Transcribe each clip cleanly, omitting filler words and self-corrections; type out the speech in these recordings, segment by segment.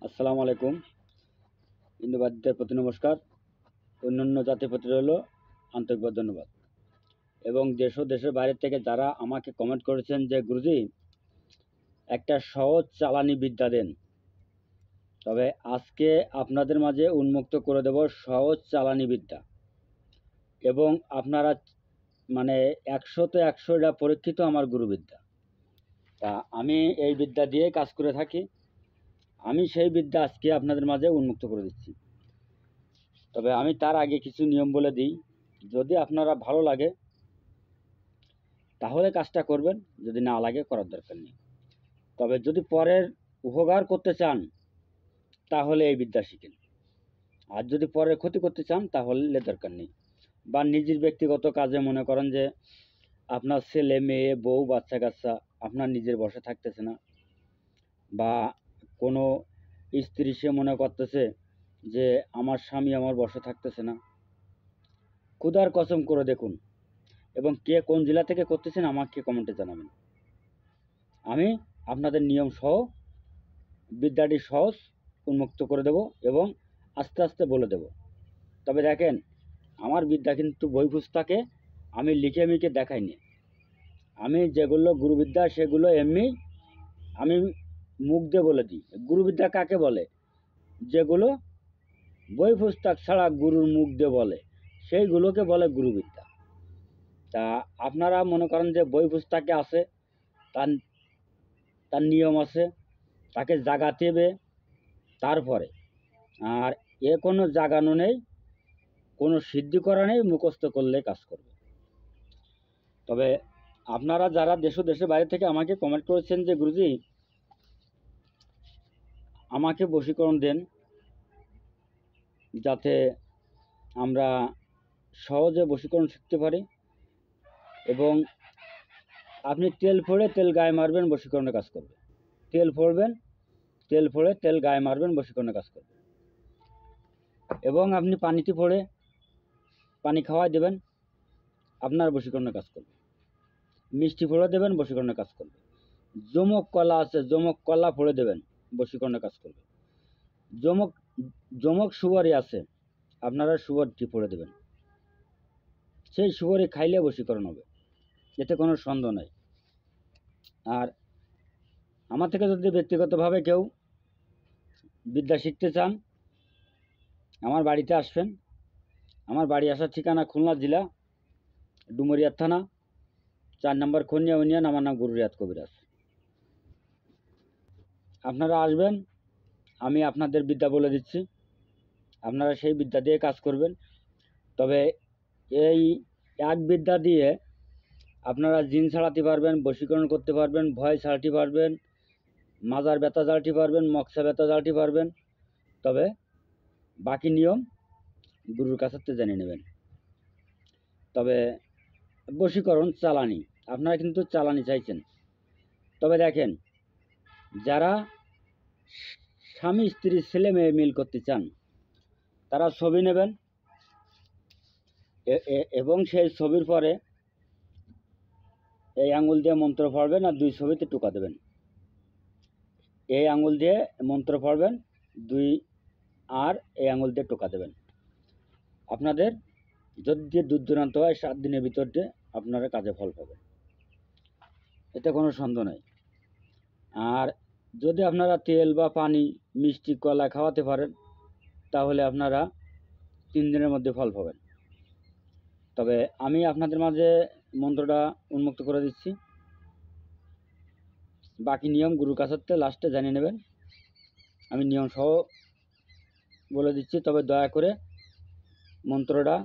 আসসালামু আলাইকুম। হিন্দুবাদীদের প্রতি নমস্কার, অন্যান্য জাতির প্রতি রইল আন্তরিকভাবে ধন্যবাদ। এবং দেশ ও দেশের বাইরে থেকে যারা আমাকে কমেন্ট করেছেন যে গুরুজি একটা সহজ চালানি বিদ্যা দেন, তবে আজকে আপনাদের মাঝে উন্মুক্ত করে দেব সহজ চালানি বিদ্যা। এবং আপনারা মানে 100-তে 100 এটা পরীক্ষিত আমার গুরুবিদ্যা। তা আমি এই বিদ্যা দিয়ে কাজ করে থাকি। আমি সেই বিদ্যা আজকে আপনাদের মাঝে উন্মুক্ত করে দিচ্ছি। তবে আমি তার আগে কিছু নিয়ম বলে দিই, যদি আপনারা ভালো লাগে তাহলে কাজটা করবেন, যদি না লাগে করার দরকার নেই। তবে যদি পরের উপকার করতে চান তাহলে এই বিদ্যা শিখেন, আর যদি পরের ক্ষতি করতে চান তাহলে দরকার নেই। বা নিজের ব্যক্তিগত কাজে মনে করেন যে আপনার ছেলে মেয়ে বউ বাচ্চা কাচ্চা আপনার নিজের বসে থাকতেছে না, বা কোনো স্ত্রী সে মনে করতেছে যে আমার স্বামী আমার বসে থাকতেছে না, ক্ষুধার কসম করে দেখুন। এবং কে কোন জেলা থেকে করতেছেন আমাকে কমেন্টে জানাবেন। আমি আপনাদের নিয়ম সহ বিদ্যাটি সহজ উন্মুক্ত করে দেব এবং আস্তে আস্তে বলে দেব। তবে দেখেন, আমার বিদ্যা কিন্তু বই পুস্তকে আমি লিখে মিখে দেখাইনি। আমি যেগুলো গুরুবিদ্যা সেগুলো এমনি আমি মুখ দিয়ে বলে দিই। গুরুবিদ্যা কাকে বলে? যেগুলো বই পুস্তক ছাড়া গুরুর মুখ দিয়ে বলে সেইগুলোকে বলে গুরুবিদ্যা। তা আপনারা মনে করেন যে বই পুস্তকে আছে, তার তার নিয়ম আছে, তাকে জাগাতে হবে তারপরে। আর কোনো জাগানো নেই, কোনো সিদ্ধি করা নেই, মুখস্থ করলে কাজ করবে। তবে আপনারা যারা দেশ ও দেশের বাইরে থেকে আমাকে কমেন্ট করেছেন যে গুরুজি আমাকে বশীকরণ দেন, যাতে আমরা সহজে বশীকরণ শিখতে পারি। এবং আপনি তেল ফোড়ে তেল গায়ে মারবেন, বশীকরণের কাজ করবে। তেল ফোড়বেন, তেল ফোড়ে তেল গায়ে মারবেন, বশীকরণের কাজ করবে। এবং আপনি পানিতে ফোড়ে পানি খাওয়াই দেবেন, আপনার বশীকরণের কাজ করবে। মিষ্টি ফোড়ে দেবেন, বশীকরণের কাজ করবে। যমক কলা আছে, যমক কলা ফোড়ে দেবেন, বশীকরণের কাজ করবে। যমক যমক সুপারি আছে, আপনারা সুপারিটি ফোড়ে দেবেন, সেই সুপারি খাইলে বশীকরণ হবে, এতে কোনো সন্দেহ নাই। আর আমার থেকে যদি ব্যক্তিগতভাবে কেউ বিদ্যা শিখতে চান আমার বাড়িতে আসবেন। আমার বাড়ি আসার ঠিকানা খুলনা জেলা ডুমুরিয়া থানা 4 নম্বর খনিয়া ইউনিয়ন। আমার নাম গুরু রিয়াদ কবিরাজ। আপনারা আসবেন, আমি আপনাদের বিদ্যা বলে দিচ্ছি, আপনারা সেই বিদ্যা দিয়ে কাজ করবেন। তবে এই এক বিদ্যা দিয়ে আপনারা জিন ছাড়াতে পারবেন, বশীকরণ করতে পারবেন, ভয় ছাড়াতে পারবেন, মাজার ব্যথা জ্বালাতে পারবেন, মক্সা ব্যথা জ্বালাতে পারবেন। তবে বাকি নিয়ম গুরুর কাছ থেকে জেনে নেবেন। তবে বশীকরণ চালানি, আপনারা কিন্তু চালানি চাইছেন। তবে দেখেন, যারা স্বামী স্ত্রী ছেলে মেয়ে মিল করতে চান তারা ছবি নেবেন, এবং সেই ছবির পরে এই আঙুল দিয়ে মন্ত্র পড়বেন আর 2 ছবিতে টোকা দেবেন। এই আঙুল দিয়ে মন্ত্র পড়বেন 2, আর এই আঙুল দিয়ে টোকা দেবেন। আপনাদের যদি দূর দূরান্ত হয় 7 দিনের ভিতর দিয়ে আপনারা কাজে ফল পাবেন, এতে কোনো সন্দেহ নেই। আর যদি আপনারা তেল বা পানি মিষ্টি কলা খাওয়াতে পারেন তাহলে আপনারা 3 দিনের মধ্যে ফল পাবেন। তবে আমি আপনাদের মাঝে মন্ত্রটা উন্মুক্ত করে দিচ্ছি, বাকি নিয়ম গুরুর কাছ থেকে লাস্টে জানিয়ে নেবেন। আমি নিয়ম সহ বলে দিচ্ছি। তবে দয়া করে মন্ত্রটা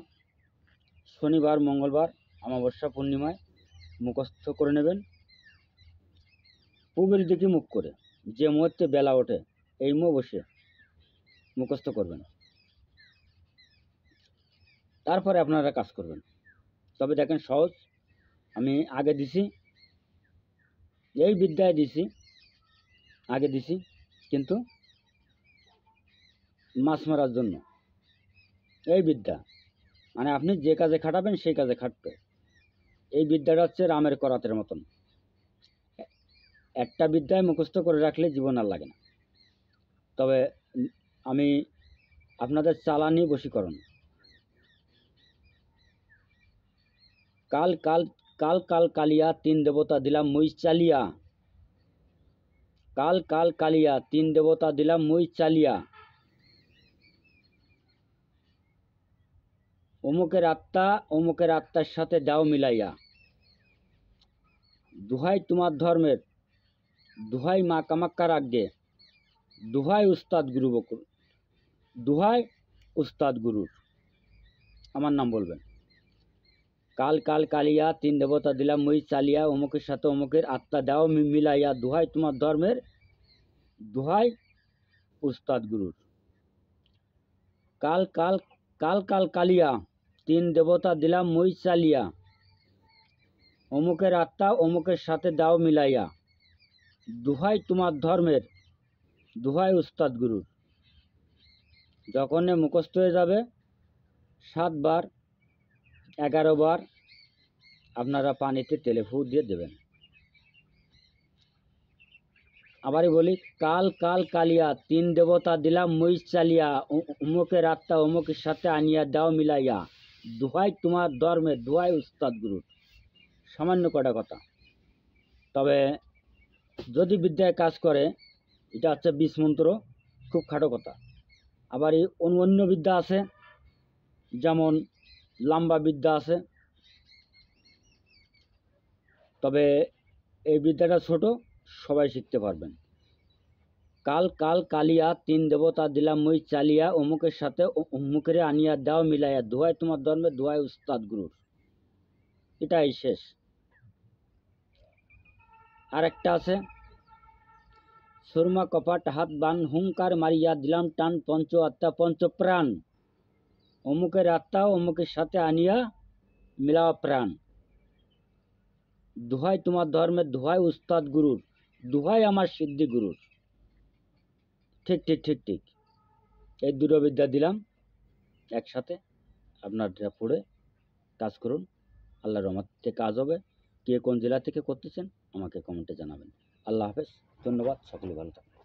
শনিবার, মঙ্গলবার, অমাবস্যা, পূর্ণিমায় মুখস্থ করে নেবেন, পূবের দিকে মুখ করে। যে মুহূর্তে বেলা ওঠে এই বসে মুখস্থ করবেন, তারপরে আপনারা কাজ করবেন। তবে দেখেন সহজ, আমি আগে দিছি, এই বিদ্যায় দিছি, আগে দিছি কিন্তু মাছ মারার জন্য। এই বিদ্যা মানে আপনি যে কাজে খাটাবেন সেই কাজে খাটবে। এই বিদ্যাটা হচ্ছে রামের করাতের মতন, একটা বিদ্যায় মুখস্থ করে রাখলে জীবন আর লাগে না। তবে আমি আপনাদের চালানি বশীকরণ। কাল কাল কাল কাল কালিয়া তিন দেবতা দিলাম মই চালিয়া, কাল কাল কালিয়া তিন দেবতা দিলাম মই চালিয়া, অমুকের আত্মার সাথে দাও মিলাইয়া, দুহাই তোমার ধর্মের, দুহাই মা কামাক্কার আজ্ঞে, দুহাই উস্তাদ গুরু বকুল, দুহাই উস্তাদ গুরুর। আমার নাম বলবেন। কাল কাল কালিয়া তিন দেবতা দিলাম মই চালিয়া, অমুকের সাথে অমুকের আত্মা দাও মিলাইয়া, দুহাই তোমার ধর্মের, দুহাই উস্তাদ গুরুর। কাল কাল কাল কাল কালিয়া তিন দেবতা দিলাম মই চালিয়া, অমুকের আত্মা অমুকের সাথে দাও মিলাইয়া, দুহাই তোমার ধর্মের, দুহাই উস্তাদ গুরুর। যখন মুখস্থ হয়ে যাবে 7 বার 11 বার আপনারা পানিতে তেলে ফু দিয়ে দেবেন। আবারই বলি, কাল কাল কালিয়া তিন দেবতা দিলাম মই চালিয়া, অমুকের আত্মা অমুকের সাথে আনিয়া দাও মিলাইয়া, দুহাই তোমার ধর্মের, দুহাই উস্তাদ গুরুর। সামান্য কটা কথা, তবে যদি বিদ্যায় কাজ করে, এটা হচ্ছে 20 মন্ত্র, খুব খাটো কথা। আবার এই অন্য বিদ্যা আছে, যেমন লম্বা বিদ্যা আছে, তবে এই বিদ্যাটা ছোট, সবাই শিখতে পারবেন। কাল কাল কালিয়া তিন দেবতা দিলাম মই চালিয়া, অমুকের সাথে অমুকের আনিয়া দাও মিলাইয়া, দুহাই তোমার ধর্মে, দুহাই উস্তাদ গুরুর। এটাই শেষ। আর একটা আছে, সুরমা কপাট হাত বান হুঙ্কার মারিয়া দিলাম টান, পঞ্চ আত্মা পঞ্চ প্রাণ, অমুকের আত্মা অমুকের সাথে আনিয়া মিলাওয়া প্রাণ, দুহাই তোমার ধর্মের, দুহাই উস্তাদ গুরুর, দুহাই আমার সিদ্ধি গুরুর। ঠিক ঠিক ঠিক ঠিক, এই দুটো বিদ্যা দিলাম একসাথে, আপনারা পড়ে কাজ করুন। আল্লাহর রহমতে কাজ হবে। কে কোন জেলা থেকে করতেছেন আমাকে কমেন্টে জানাবেন। আল্লাহ হাফেজ, ধন্যবাদ, সকলে ভালো থাকুন।